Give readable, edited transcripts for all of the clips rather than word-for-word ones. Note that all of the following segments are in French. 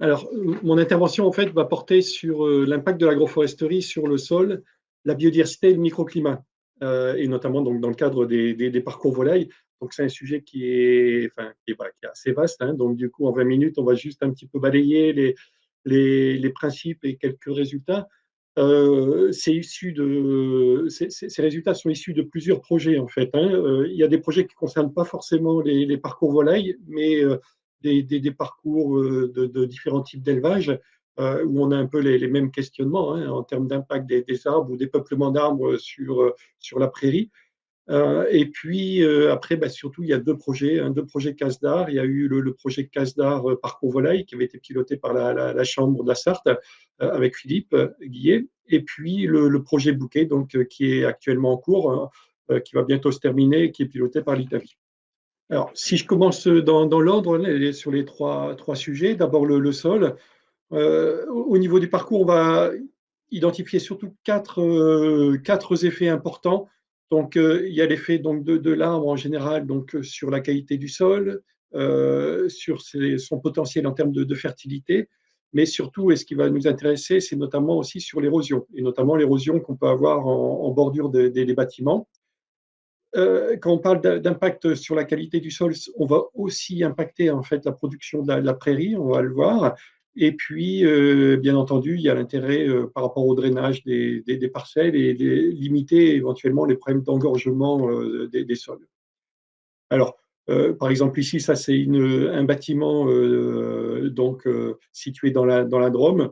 Alors, mon intervention, en fait, va porter sur l'impact de l'agroforesterie sur le sol, la biodiversité et le microclimat, et notamment donc, dans le cadre des parcours volailles. Donc, c'est un sujet qui est, enfin, voilà, qui est assez vaste, hein. Donc, du coup, en 20 minutes, on va juste un petit peu balayer les principes et quelques résultats. Ces résultats sont issus de plusieurs projets, en fait, hein. Il y a des projets qui ne concernent pas forcément les parcours volailles, mais des parcours de différents types d'élevage, où on a un peu les mêmes questionnements, hein, en termes d'impact des arbres ou des peuplements d'arbres sur la prairie. Et puis après, bah, surtout, il y a deux projets CASDAR. Il y a eu le projet CASDAR Parcours Volaille qui avait été piloté par la Chambre de la Sarthe avec Philippe Guillet. Et puis le projet Bouquet, donc, qui est actuellement en cours, qui va bientôt se terminer, qui est piloté par l'Italie. Alors, si je commence dans l'ordre sur les trois sujets, d'abord le sol. Au niveau du parcours, on va identifier surtout quatre effets importants. Donc, il y a l'effet donc, de l'arbre en général donc, sur la qualité du sol, sur son potentiel en termes de fertilité, mais surtout, et ce qui va nous intéresser, c'est notamment aussi sur l'érosion, et notamment l'érosion qu'on peut avoir en bordure des bâtiments. Quand on parle d'impact sur la qualité du sol, on va aussi impacter en fait la production de la prairie, on va le voir. Et puis, bien entendu, il y a l'intérêt par rapport au drainage des parcelles et limiter éventuellement les problèmes d'engorgement des sols. Alors, par exemple, ici, ça, c'est un bâtiment donc, situé dans la Drôme,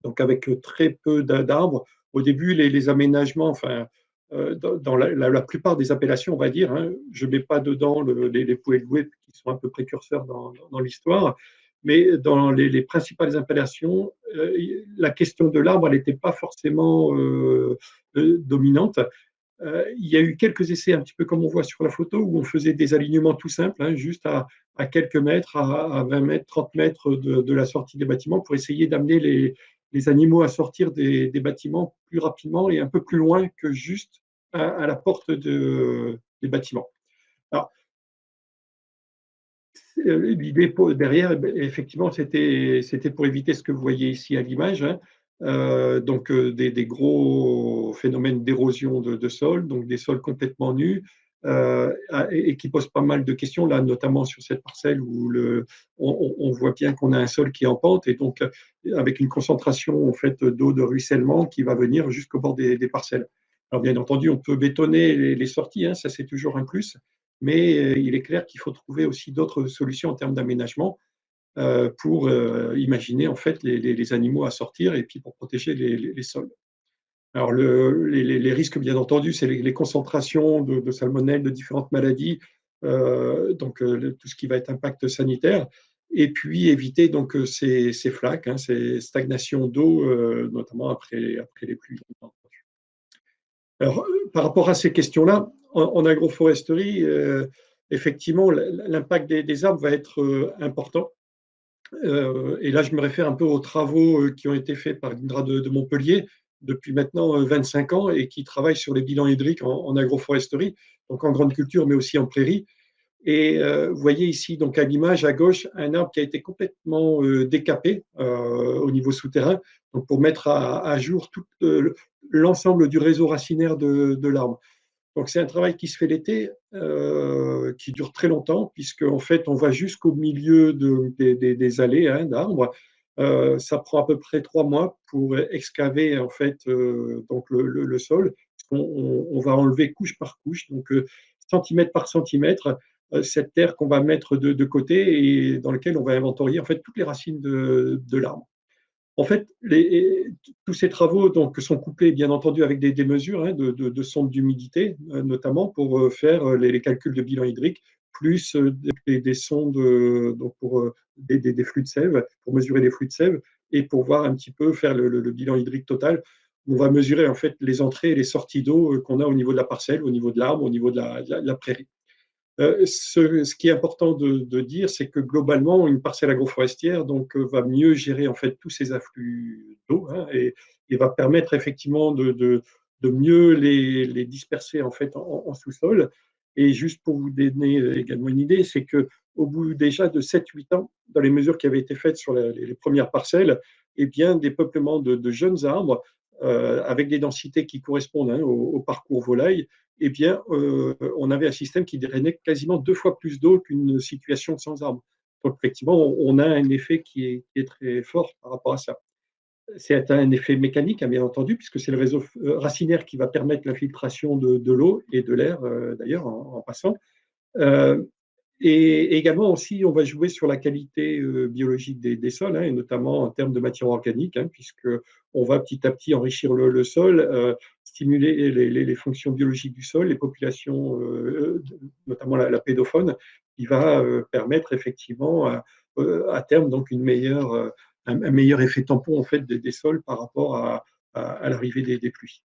donc avec très peu d'arbres. Au début, les aménagements, enfin, dans la plupart des appellations, on va dire, hein, je ne mets pas dedans les Pouellouet qui sont un peu précurseurs dans l'histoire, mais dans les principales appellations, la question de l'arbre, elle n'était pas forcément dominante. Il y a eu quelques essais, un petit peu comme on voit sur la photo, où on faisait des alignements tout simples, hein, juste à quelques mètres, à 20 mètres, 30 mètres de la sortie des bâtiments, pour essayer d'amener les animaux à sortir des bâtiments plus rapidement et un peu plus loin que juste à la porte des bâtiments. Alors, l'idée derrière, effectivement, c'était pour éviter ce que vous voyez ici à l'image, hein. Donc, des gros phénomènes d'érosion de sol, donc des sols complètement nus, et qui posent pas mal de questions, là, notamment sur cette parcelle où on voit bien qu'on a un sol qui est en pente, et donc avec une concentration en fait, d'eau de ruissellement qui va venir jusqu'au bord des parcelles. Alors, bien entendu, on peut bétonner les sorties, hein, ça c'est toujours un plus, mais il est clair qu'il faut trouver aussi d'autres solutions en termes d'aménagement pour imaginer en fait les animaux à sortir et puis pour protéger les sols. Alors les risques, bien entendu, c'est les concentrations de salmonelles, de différentes maladies, donc tout ce qui va être impact sanitaire, et puis éviter donc ces flaques, hein, ces stagnations d'eau, notamment après les pluies. Alors, par rapport à ces questions-là, en agroforesterie, effectivement, l'impact des arbres va être important. Et là, je me réfère un peu aux travaux qui ont été faits par l'INRA de Montpellier depuis maintenant 25 ans et qui travaillent sur les bilans hydriques en agroforesterie, donc en grande culture, mais aussi en prairie. Et vous voyez ici, donc à l'image à gauche, un arbre qui a été complètement décapé au niveau souterrain, donc pour mettre à jour tout l'ensemble du réseau racinaire de l'arbre. Donc c'est un travail qui se fait l'été, qui dure très longtemps, puisque en fait on va jusqu'au milieu des allées, hein, d'arbres. Ça prend à peu près 3 mois pour excaver en fait donc le sol. On va enlever couche par couche, donc centimètre par centimètre, cette terre qu'on va mettre de côté et dans laquelle on va inventorier en fait toutes les racines de l'arbre. En fait, tous ces travaux donc, sont couplés, bien entendu, avec des mesures, hein, de sondes d'humidité, notamment pour faire les calculs de bilan hydrique, plus des sondes donc pour des flux de sève, pour mesurer les flux de sève et pour voir un petit peu faire le bilan hydrique total. On va mesurer en fait les entrées et les sorties d'eau qu'on a au niveau de la parcelle, au niveau de l'arbre, au niveau de la prairie. Ce qui est important de dire, c'est que globalement, une parcelle agroforestière donc, va mieux gérer en fait tous ces afflux d'eau, hein, et va permettre effectivement de mieux les disperser en fait en sous-sol. Et juste pour vous donner également une idée, c'est qu'au bout déjà de 7-8 ans, dans les mesures qui avaient été faites sur les premières parcelles, eh bien, des peuplements de jeunes arbres, avec des densités qui correspondent, hein, au parcours volaille, eh bien, on avait un système qui drainait quasiment 2 fois plus d'eau qu'une situation sans arbres. Donc, effectivement, on a un effet qui est très fort par rapport à ça. C'est un effet mécanique, hein, bien entendu, puisque c'est le réseau racinaire qui va permettre l'infiltration de l'eau et de l'air, d'ailleurs, en passant. Euh, et également aussi, on va jouer sur la qualité biologique des sols, hein, et notamment en termes de matière organique, hein, puisque on va petit à petit enrichir le sol, stimuler les fonctions biologiques du sol, les populations, notamment la pédofaune, qui va permettre effectivement à terme donc un meilleur effet tampon en fait des sols par rapport à l'arrivée des pluies.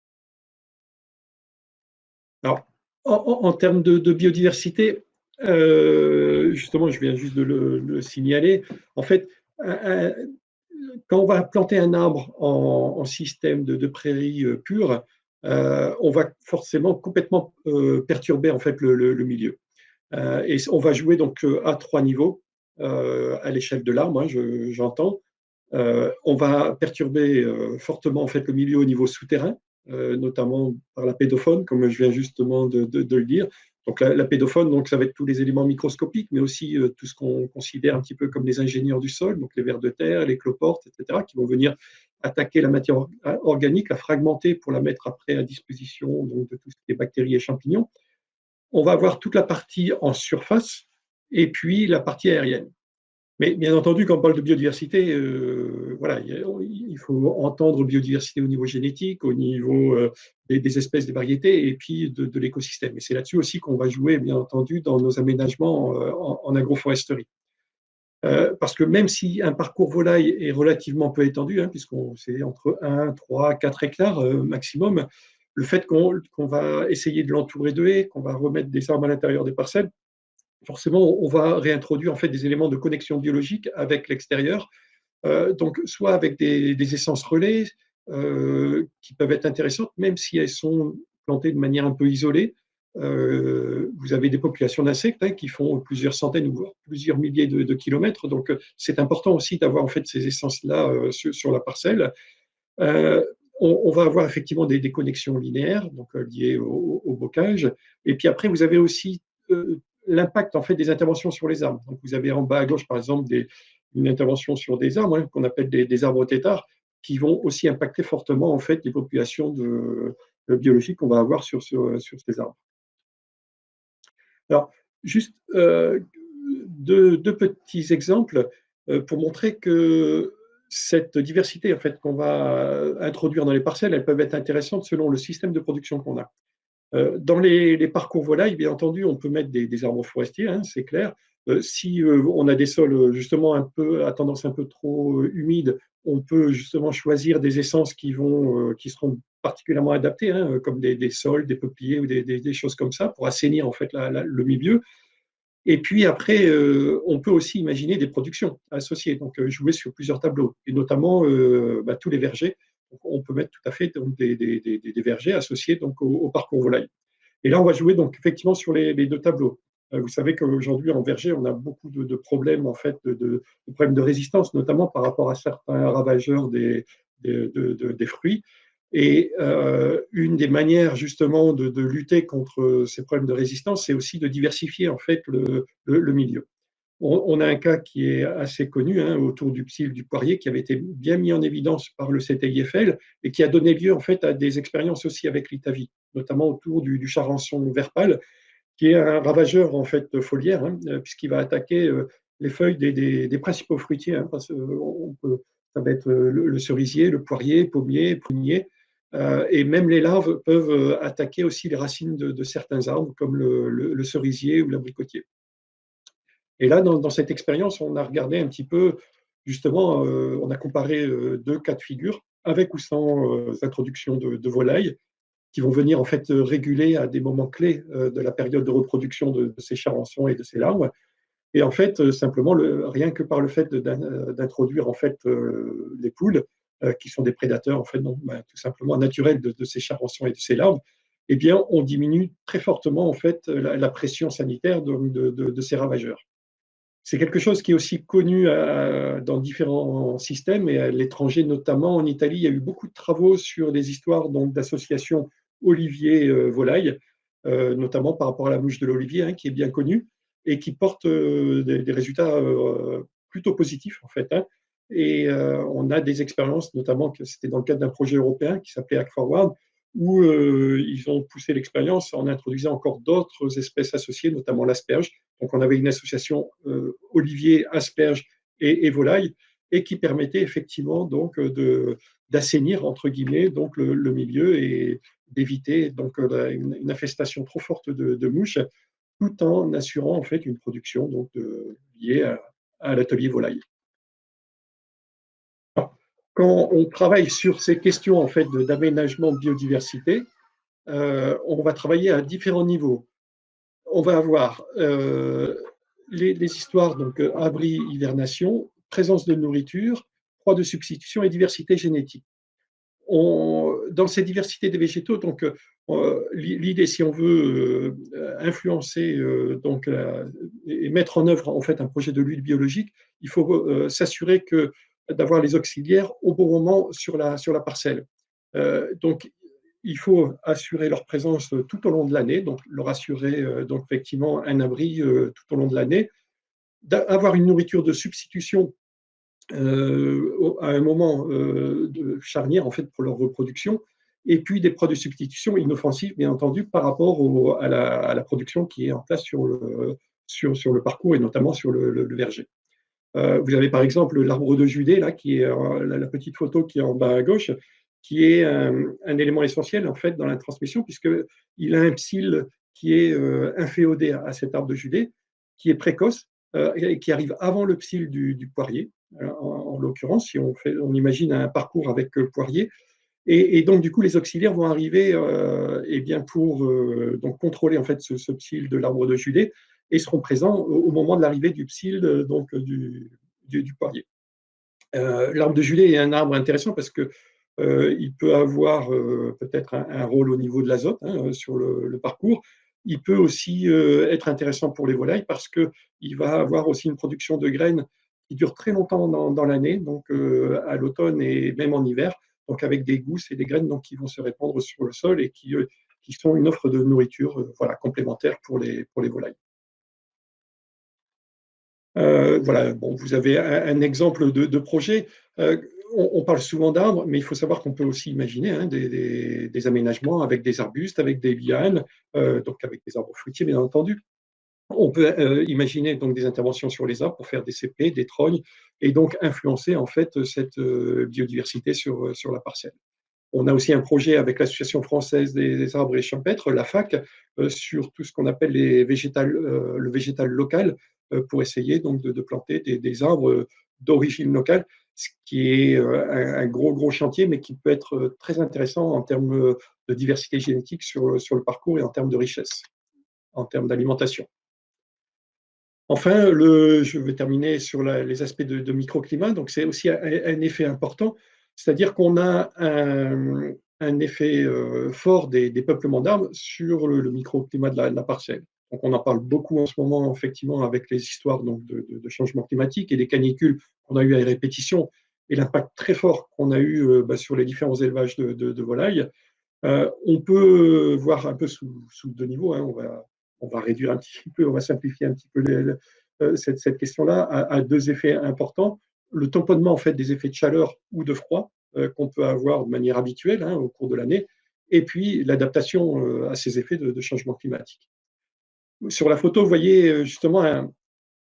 Alors, en termes de biodiversité, justement, je viens juste de le signaler. En fait, quand on va planter un arbre en système de prairie pure, on va forcément complètement perturber en fait le milieu. Et on va jouer donc à 3 niveaux à l'échelle de l'arbre, hein, j'entends. On va perturber fortement en fait le milieu au niveau souterrain, notamment par la pédofaune, comme je viens justement de le dire. Donc la pédofaune, donc ça va être tous les éléments microscopiques, mais aussi tout ce qu'on considère un petit peu comme les ingénieurs du sol, donc les vers de terre, les cloportes, etc., qui vont venir attaquer la matière organique, la fragmenter pour la mettre après à disposition donc, de tout ce qui est bactéries et champignons. On va avoir toute la partie en surface et puis la partie aérienne. Mais bien entendu, quand on parle de biodiversité, voilà, il faut entendre biodiversité au niveau génétique, au niveau des espèces, des variétés, et puis de l'écosystème. Et c'est là-dessus aussi qu'on va jouer, bien entendu, dans nos aménagements en agroforesterie. Parce que même si un parcours volaille est relativement peu étendu, hein, puisqu'on c'est entre 1, 3, 4 hectares maximum, le fait qu'on va essayer de l'entourer de haies, qu'on va remettre des arbres à l'intérieur des parcelles, forcément, on va réintroduire en fait des éléments de connexion biologique avec l'extérieur. Donc, soit avec des essences relais qui peuvent être intéressantes, même si elles sont plantées de manière un peu isolée. Vous avez des populations d'insectes, hein, qui font plusieurs centaines ou plusieurs milliers de kilomètres. Donc, c'est important aussi d'avoir en fait ces essences-là sur la parcelle. Euh, on va avoir effectivement des connexions linéaires, donc liées au bocage. Et puis après, vous avez aussi l'impact en fait des interventions sur les arbres. Donc, vous avez en bas à gauche, par exemple, une intervention sur des arbres, hein, qu'on appelle des arbres têtards, qui vont aussi impacter fortement en fait les populations biologiques qu'on va avoir sur ces arbres. Alors, juste deux petits exemples pour montrer que cette diversité en fait, qu'on va introduire dans les parcelles, elles peuvent être intéressantes selon le système de production qu'on a. Dans les parcours volailles, bien entendu, on peut mettre des arbres forestiers, hein, c'est clair. Si on a des sols justement un peu à tendance un peu trop humide, on peut justement choisir des essences qui seront particulièrement adaptées, hein, comme des saules, des peupliers ou des choses comme ça, pour assainir en fait le milieu. Et puis après, on peut aussi imaginer des productions associées, donc jouer sur plusieurs tableaux, et notamment tous les vergers. Donc, on peut mettre tout à fait donc, des vergers associés donc, au parcours volaille. Et là, on va jouer donc effectivement sur les 2 tableaux. Vous savez qu'aujourd'hui, en verger, on a beaucoup de problèmes, en fait, de problèmes de résistance, notamment par rapport à certains ravageurs des fruits. Et une des manières justement de lutter contre ces problèmes de résistance, c'est aussi de diversifier en fait le milieu. On a un cas qui est assez connu, hein, autour du psylle du poirier, qui avait été bien mis en évidence par le CTIFL et qui a donné lieu en fait à des expériences aussi avec l'Italie, notamment autour du charançon vert pâle, qui est un ravageur en fait foliaire, hein, puisqu'il va attaquer les feuilles des principaux fruitiers, hein, parce que ça va être le cerisier, le poirier, pommier, prunier, et même les larves peuvent attaquer aussi les racines de certains arbres, comme le cerisier ou l'abricotier. Et là, dans cette expérience, on a regardé un petit peu, justement, on a comparé 2 cas de figure, avec ou sans introduction de volailles, qui vont venir en fait réguler à des moments clés de la période de reproduction de ces charançons et de ces larves. Et en fait, simplement, rien que par le fait d'introduire en fait les poules, qui sont des prédateurs en fait, donc, tout simplement naturels de ces charançons et de ces larves, eh bien, on diminue très fortement en fait la pression sanitaire de ces ravageurs. C'est quelque chose qui est aussi connu dans différents systèmes et à l'étranger, notamment en Italie. Il y a eu beaucoup de travaux sur des histoires d'associations olivier-volaille, notamment par rapport à la mouche de l'olivier, hein, qui est bien connue et qui porte des résultats plutôt positifs en fait. Hein. Et on a des expériences, notamment que c'était dans le cadre d'un projet européen qui s'appelait Hack Forward, où ils ont poussé l'expérience en introduisant encore d'autres espèces associées, notamment l'asperge. Donc, on avait une association olivier, asperge et volaille, et qui permettait effectivement donc d'assainir entre guillemets donc le milieu et d'éviter donc une infestation trop forte de mouches, tout en assurant en fait une production donc liée à l'atelier volaille. Quand on travaille sur ces questions en fait d'aménagement de biodiversité, on va travailler à différents niveaux. On va avoir les histoires, donc abri, hivernation, présence de nourriture, proie de substitution et diversité génétique. Dans cette diversité des végétaux, donc l'idée, si on veut influencer donc, et mettre en œuvre en fait un projet de lutte biologique, il faut s'assurer d'avoir les auxiliaires au bon moment sur la parcelle. Donc, il faut assurer leur présence tout au long de l'année, donc leur assurer donc effectivement un abri tout au long de l'année, avoir une nourriture de substitution à un moment de charnière en fait pour leur reproduction, et puis des produits de substitution inoffensifs bien entendu par rapport à la production qui est en place sur le parcours et notamment sur le verger. Vous avez par exemple l'arbre de Judée, là, qui est la petite photo qui est en bas à gauche, qui est un élément essentiel en fait dans la transmission, puisqu'il a un psylle qui est inféodé à cet arbre de Judée, qui est précoce et qui arrive avant le psylle du poirier. En l'occurrence, si on imagine un parcours avec poirier, et donc, du coup, les auxiliaires vont arriver eh bien, pour donc, contrôler en fait, ce psylle de l'arbre de Judée et seront présents au moment de l'arrivée du psylle donc, du poirier. L'arbre de Judée est un arbre intéressant parce que il peut avoir peut-être un rôle au niveau de l'azote hein, sur le parcours. Il peut aussi être intéressant pour les volailles parce qu'il va avoir aussi une production de graines qui dure très longtemps dans l'année, donc à l'automne et même en hiver, donc avec des gousses et des graines donc, qui vont se répandre sur le sol et qui sont une offre de nourriture voilà, complémentaire pour les volailles. Voilà, bon, vous avez un exemple de projet. On parle souvent d'arbres, mais il faut savoir qu'on peut aussi imaginer hein, des aménagements avec des arbustes, avec des lianes, donc avec des arbres fruitiers, bien entendu. On peut imaginer donc des interventions sur les arbres pour faire des cépées, des trognes, et donc influencer en fait cette biodiversité sur la parcelle. On a aussi un projet avec l'Association française des arbres et champêtres, la FAC, sur tout ce qu'on appelle le végétal local, pour essayer donc de planter des arbres d'origine locale, ce qui est un gros chantier, mais qui peut être très intéressant en termes de diversité génétique sur le parcours et en termes de richesse, en termes d'alimentation. Enfin, je vais terminer sur les aspects de microclimat. Donc, c'est aussi un effet important, c'est-à-dire qu'on a un effet fort des peuplements d'arbres sur le microclimat de la parcelle. Donc, on en parle beaucoup en ce moment, effectivement, avec les histoires donc, de changement climatique et des canicules qu'on a eues à répétition et l'impact très fort qu'on a eu sur les différents élevages de volailles. On peut voir un peu sous deux niveaux. Hein, on va réduire un petit peu, on va simplifier un petit peu cette question-là à deux effets importants. Le tamponnement en fait, des effets de chaleur ou de froid qu'on peut avoir de manière habituelle hein, au cours de l'année, et puis l'adaptation à ces effets de changement climatique. Sur la photo, vous voyez justement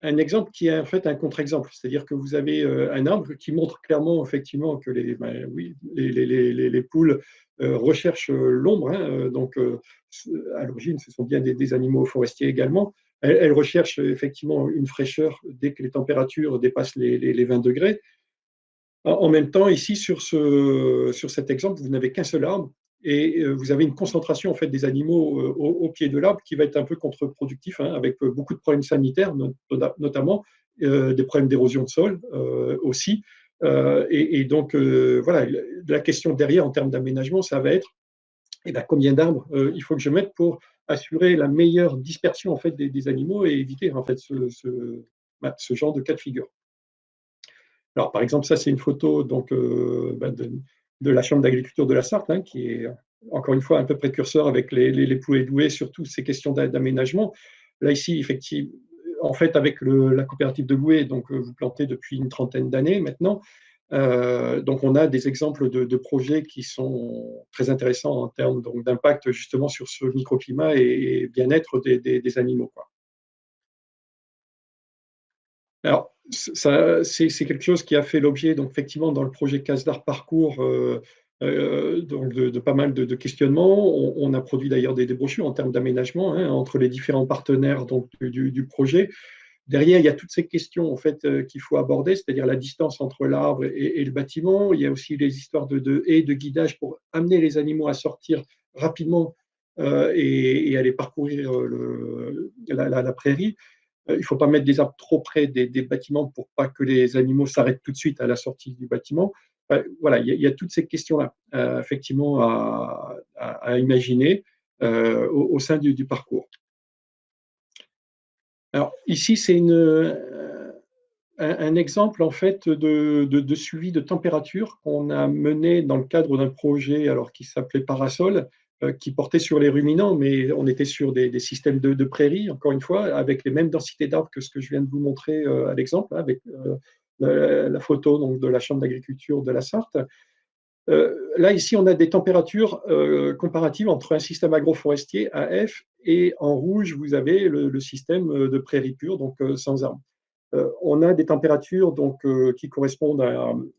un exemple qui est en fait un contre-exemple, c'est-à-dire que vous avez un arbre qui montre clairement effectivement que oui, les poules recherchent l'ombre, hein, donc à l'origine ce sont bien des animaux forestiers également. Elles recherchent effectivement une fraîcheur dès que les températures dépassent les 20 degrés. En même temps, ici, sur cet exemple, vous n'avez qu'un seul arbre et vous avez une concentration en fait, des animaux au pied de l'arbre qui va être un peu contre-productif, hein, avec beaucoup de problèmes sanitaires, notamment des problèmes d'érosion de sol aussi. Et donc, voilà, la question derrière en termes d'aménagement, ça va être et ben, combien d'arbres il faut que je mette pour assurer la meilleure dispersion en fait, des animaux et éviter en fait, ce genre de cas de figure. Alors, par exemple, ça, c'est une photo donc, de la Chambre d'agriculture de la Sarthe, hein, qui est encore une fois un peu précurseur avec les poulets doués sur toutes ces questions d'aménagement. Là, ici, effectivement, en fait, avec la coopérative de Boué, donc vous plantez depuis une trentaine d'années maintenant. Donc, on a des exemples de projets qui sont très intéressants en termes d'impact justement sur ce microclimat et bien-être des animaux, quoi. Alors, c'est quelque chose qui a fait l'objet, donc effectivement, dans le projet Casdar Parcours, donc de pas mal de questionnements. On a produit d'ailleurs des brochures en termes d'aménagement, hein, entre les différents partenaires donc, du projet. Derrière, il y a toutes ces questions en fait, qu'il faut aborder, c'est-à-dire la distance entre l'arbre et le bâtiment. Il y a aussi les histoires de haies, de guidage pour amener les animaux à sortir rapidement et aller parcourir la prairie. Il ne faut pas mettre des arbres trop près des bâtiments pour pas que les animaux s'arrêtent tout de suite à la sortie du bâtiment. Voilà, il y a toutes ces questions-là, effectivement, à imaginer au sein du parcours. Alors, ici, c'est un exemple en fait de suivi de température qu'on a mené dans le cadre d'un projet alors, qui s'appelait Parasol, qui portait sur les ruminants, mais on était sur des systèmes de prairies, encore une fois, avec les mêmes densités d'arbres que ce que je viens de vous montrer à l'exemple, hein, avec la photo donc, de la Chambre d'agriculture de la Sarthe. Là, ici, on a des températures comparatives entre un système agroforestier AF et en rouge, vous avez le système de prairie pure, donc sans arbres. On a des températures donc, qui correspondent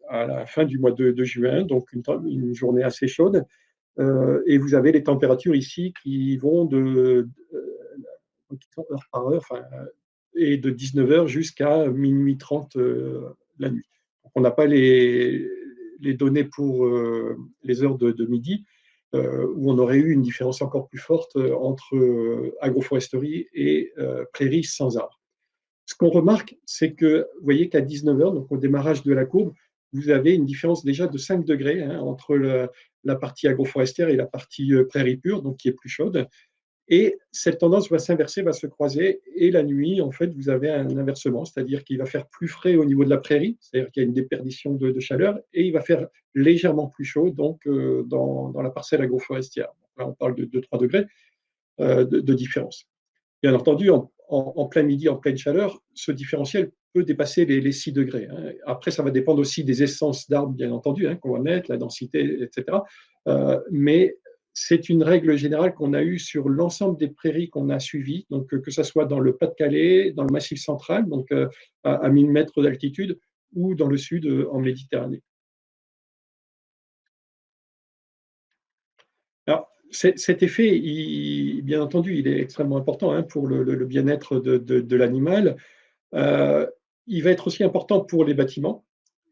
à la fin du mois de juin, donc une journée assez chaude. Et vous avez les températures ici qui vont qui sont heure par heure, enfin, et de 19 heures jusqu'à minuit 30 la nuit. Donc, on n'a pas les données pour les heures de midi, où on aurait eu une différence encore plus forte entre agroforesterie et prairies sans arbres. Ce qu'on remarque, c'est que vous voyez qu'à 19 heures, donc au démarrage de la courbe, vous avez une différence déjà de 5 degrés, hein, entre la partie agroforestière et la partie prairie pure, donc qui est plus chaude. Et cette tendance va s'inverser, va se croiser. Et la nuit, en fait, vous avez un inversement, c'est-à-dire qu'il va faire plus frais au niveau de la prairie, c'est-à-dire qu'il y a une déperdition de chaleur, et il va faire légèrement plus chaud donc, dans la parcelle agroforestière. Donc là, on parle de 2-3 degrés de différence. Bien entendu, en plein midi, en pleine chaleur, ce différentiel peut dépasser les 6 degrés. Hein. Après, ça va dépendre aussi des essences d'arbres, bien entendu, hein, qu'on va mettre, la densité, etc. Mais c'est une règle générale qu'on a eue sur l'ensemble des prairies qu'on a suivies, donc que ce soit dans le Pas-de-Calais, dans le Massif central, donc à 1000 mètres d'altitude, ou dans le sud, en Méditerranée. Alors, cet effet, bien entendu, il est extrêmement important, hein, pour le bien-être de l'animal. Euh, il va être aussi important pour les bâtiments.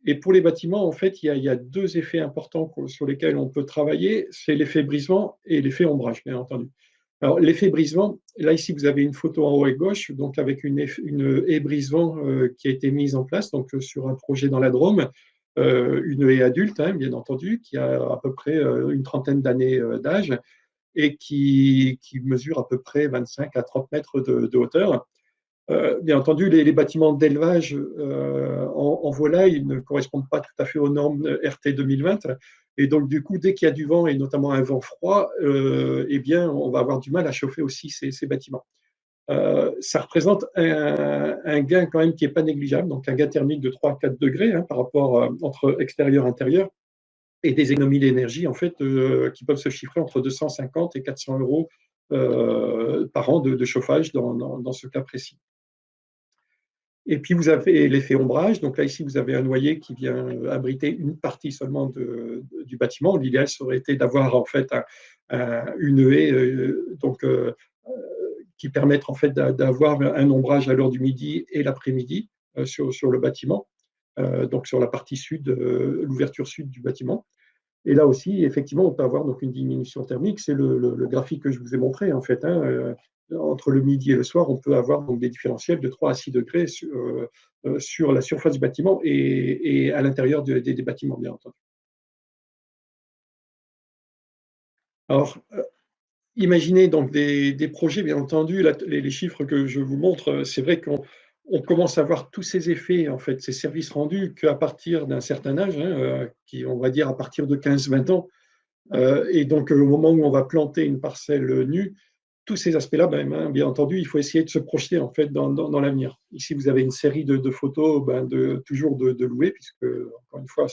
Et pour les bâtiments, en fait, il y a deux effets importants sur lesquels on peut travailler, c'est l'effet brisement et l'effet ombrage, bien entendu. Alors, l'effet brisement, là, ici, vous avez une photo en haut à gauche, donc avec une haie brisement qui a été mise en place donc, sur un projet dans la Drôme, une haie adulte, hein, bien entendu, qui a à peu près une trentaine d'années d'âge et qui mesure à peu près 25 à 30 mètres de hauteur. Bien entendu, les bâtiments d'élevage en volaille ne correspondent pas tout à fait aux normes RT 2020. Et donc, du coup, dès qu'il y a du vent, et notamment un vent froid, eh bien, on va avoir du mal à chauffer aussi ces bâtiments. Ça représente un gain quand même qui n'est pas négligeable, donc un gain thermique de 3 à 4 degrés, hein, par rapport entre extérieur et intérieur, et des économies d'énergie en fait, qui peuvent se chiffrer entre 250 et 400 euros par an de chauffage dans ce cas précis. Et puis vous avez l'effet ombrage. Donc là, ici, vous avez un noyer qui vient abriter une partie seulement du bâtiment. L'idéal serait été d'avoir en fait une haie donc, qui permette en fait d'avoir un ombrage à l'heure du midi et l'après-midi sur le bâtiment, donc sur la partie sud, l'ouverture sud du bâtiment. Et là aussi, effectivement, on peut avoir donc une diminution thermique. C'est le graphique que je vous ai montré, en fait. Hein, entre le midi et le soir, on peut avoir donc des différentiels de 3 à 6 degrés sur la surface du bâtiment et à l'intérieur des bâtiments, bien entendu. Alors, imaginez donc des projets, bien entendu, là, les chiffres que je vous montre, c'est vrai qu'on commence à voir tous ces effets, en fait, ces services rendus qu'à partir d'un certain âge, hein, qui, on va dire, à partir de 15-20 ans. Et donc, au moment où on va planter une parcelle nue, tous ces aspects-là, ben, bien entendu, il faut essayer de se projeter en fait dans l'avenir. Ici, vous avez une série de photos, ben, toujours de louer, puisque, encore une fois,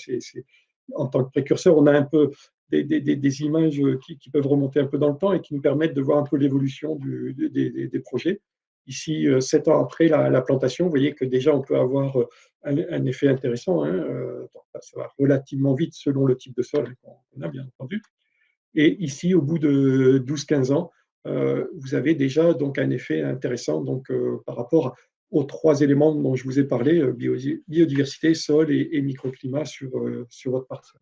en tant que précurseur, on a un peu des images qui peuvent remonter un peu dans le temps et qui nous permettent de voir un peu l'évolution des projets. Ici, 7 ans après la plantation, vous voyez que déjà on peut avoir un effet intéressant, hein, ça va relativement vite selon le type de sol qu'on a, bien entendu. Et ici, au bout de 12-15 ans, vous avez déjà donc un effet intéressant donc, par rapport aux trois éléments dont je vous ai parlé, biodiversité, sol et microclimat sur votre parcelle.